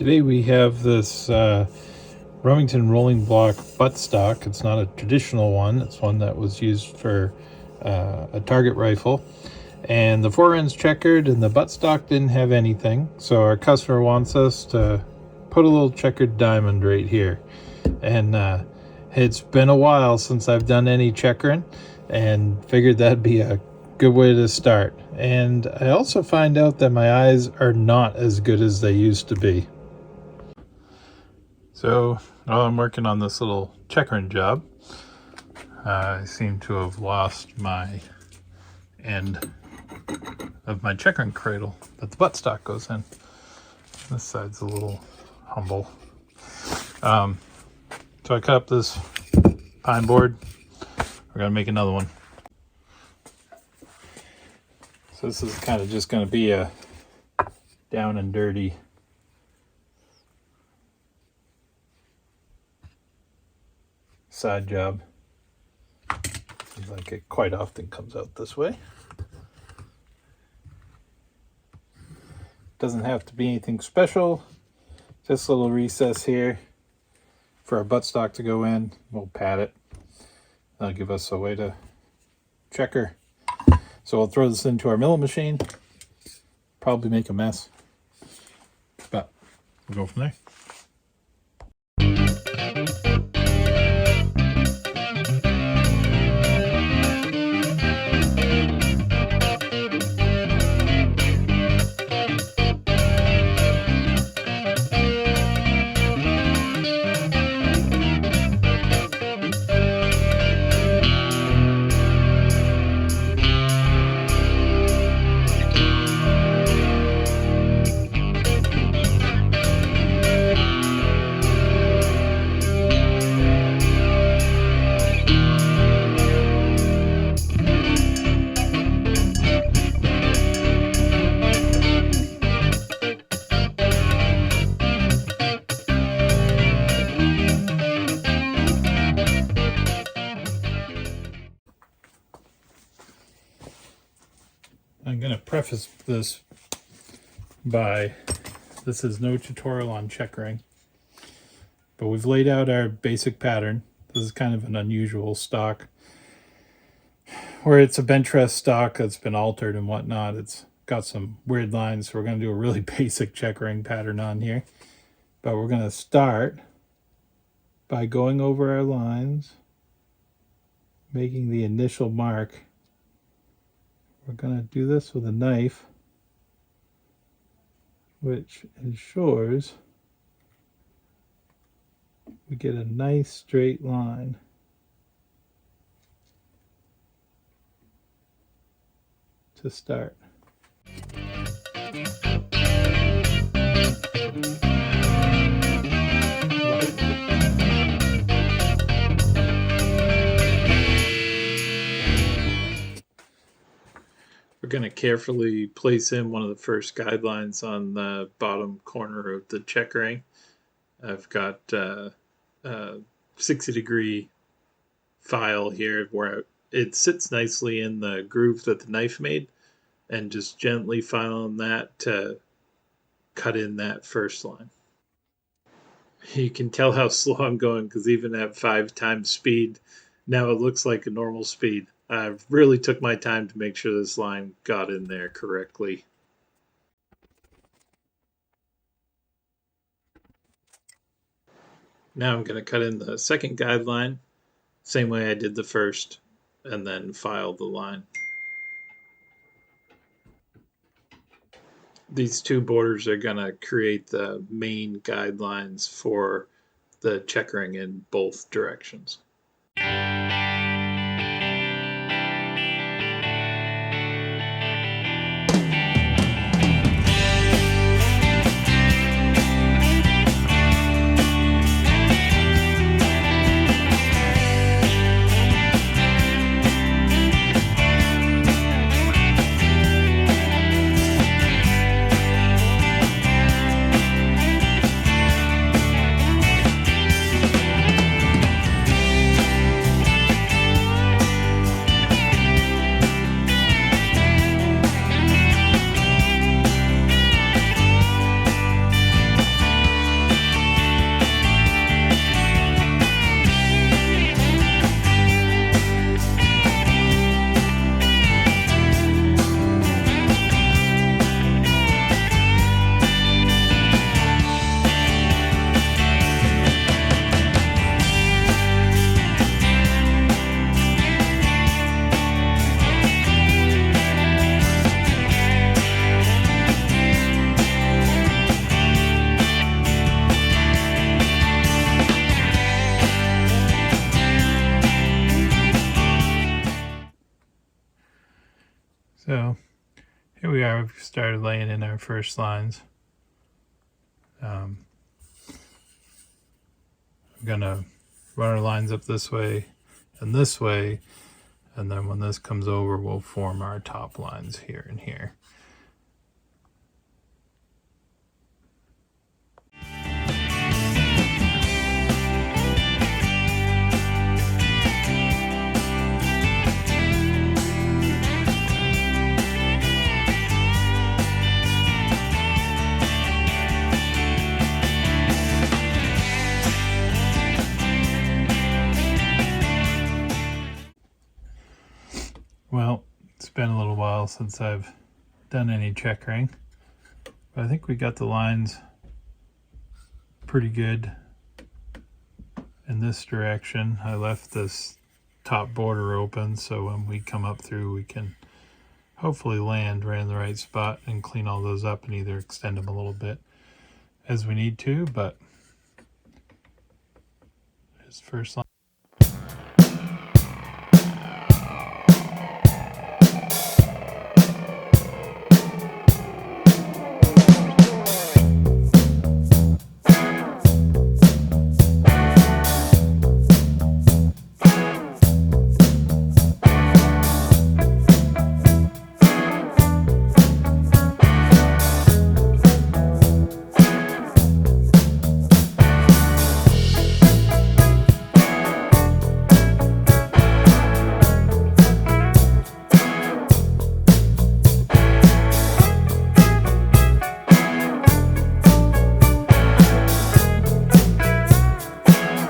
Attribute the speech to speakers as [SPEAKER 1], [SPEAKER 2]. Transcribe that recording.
[SPEAKER 1] Today we have this Remington rolling block buttstock. It's not a traditional one. It's one that was used for a target rifle. And the foreend's checkered and the buttstock didn't have anything. So our customer wants us to put a little checkered diamond right here. And it's been a while since I've done any checkering and figured that'd be a good way to start. And I also find out that my eyes are not as good as they used to be. So while I'm working on this little checkering job, I seem to have lost my end of my checkering cradle that the buttstock goes in. This side's a little humble. So I cut up this pine board. We're gonna make another one. So this is kind of just gonna be a down and dirty side job. Seems like it quite often comes out this way. Doesn't have to be anything special, just a little recess here for our buttstock to go in. We'll pat it. That'll give us a way to checker. So we'll throw this into our milling machine. Probably make a mess, but we'll go from there. I'm going to preface this by, this is no tutorial on checkering, but we've laid out our basic pattern. This is kind of an unusual stock, where it's a bench rest stock that's been altered and whatnot. It's got some weird lines, so we're going to do a really basic checkering pattern on here. But we're going to start by going over our lines, making the initial mark. We're going to do this with a knife, which ensures we get a nice straight line. To start. We're going to carefully place in one of the first guidelines on the bottom corner of the checkering. I've got a 60-degree file here where it sits nicely in the groove that the knife made, and just gently filing that to cut in that first line. You can tell how slow I'm going because even at 5 times speed, now it looks like a normal speed. I really took my time to make sure this line got in there correctly. Now I'm going to cut in the second guideline, same way I did the first, and then file the line. These two borders are going to create the main guidelines for the checkering in both directions. So here we are, we've started laying in our first lines. I'm gonna run our lines up this way, and then when this comes over, we'll form our top lines here and here. Well, it's been a little while since I've done any checkering, but I think we got the lines pretty good in this direction. I left this top border open, so when we come up through, we can hopefully land right in the right spot and clean all those up and either extend them a little bit as we need to. But his first line.